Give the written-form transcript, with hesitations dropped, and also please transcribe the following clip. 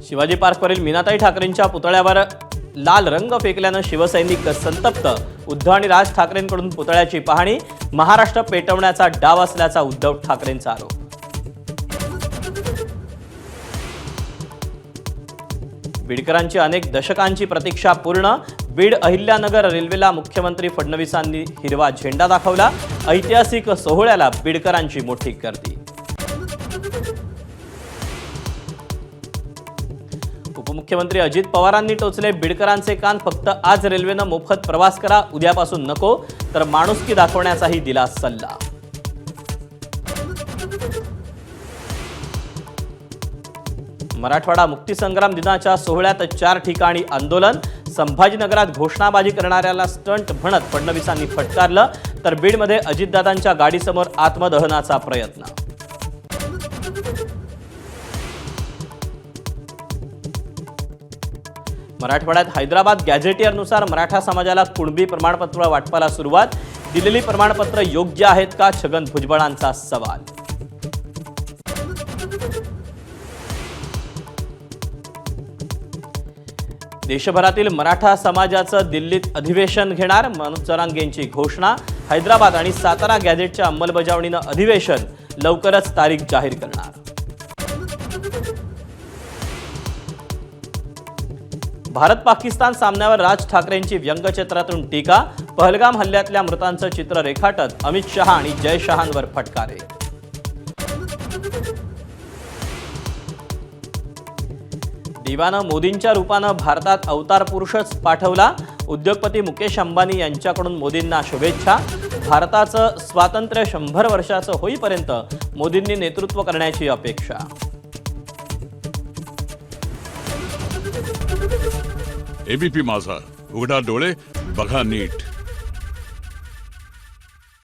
शिवाजी पार्कवरील मीनाताई ठाकरेंच्या पुतळ्यावर लाल रंग फेकल्यानं शिवसैनिक संतप्त। उद्धव आणि राज ठाकरेंकडून पुतळ्याची पाहणी। महाराष्ट्र पेटवण्याचा डाव असल्याचा उद्धव ठाकरेंचा आरोप। बीडकरांची अनेक दशकांची प्रतीक्षा पूर्ण। बीड अहिल्यानगर रेल्वेला मुख्यमंत्री फडणवीसांनी हिरवा झेंडा दाखवला। ऐतिहासिक सोहळ्याला बीडकरांची मोठी गर्दी। उपमुख्यमंत्री अजित पवारांनी टोचले बीडकरांचे कान। फक्त आज रेल्वेनं मोफत प्रवास करा, उद्यापासून नको, तर माणुसकी दाखवण्याचाही दिला सल्ला। मराठवाडा मुक्तीसंग्राम दिनाच्या सोहळ्यात 4 ठिकाणी आंदोलन। संभाजीनगरात घोषणाबाजी करणाऱ्याला स्टंट म्हणत फडणवीसांनी फटकारलं, तर बीडमध्ये अजितदादांच्या गाडीसमोर आत्मदहनाचा प्रयत्न। मराठवाड्यात हैदराबाद गॅझेटियरनुसार मराठा समाजाला कुणबी प्रमाणपत्र वाटपाला सुरुवात। दिलेली प्रमाणपत्र योग्य आहेत का, छगन भुजबळांचा सवाल। देशभरातील मराठा समाजाचं दिल्लीत अधिवेशन घेणार। मनोज जरांगेंची घोषणा। हैदराबाद आणि सातारा गॅझेटच्या अंमलबजावणीनं अधिवेशन लवकरच तारीख जाहीर करणार। भारत पाकिस्तान सामन्यावर राज ठाकरेंची व्यंगचित्रातून टीका। पहलगाम हल्ल्यातल्या मृतांचं चित्र रेखाटत अमित शहा आणि जय शहांवर फटकारे। दिवानं मोदींच्या रूपानं भारतात अवतार पुरुषच पाठवला। उद्योगपती मुकेश अंबानी यांच्याकडून मोदींना शुभेच्छा। भारताचं स्वातंत्र्य 100 वर्षाचं होईपर्यंत मोदींनी नेतृत्व करण्याची अपेक्षा। एबीपी माझा, उघडा डोळे बघा नीट।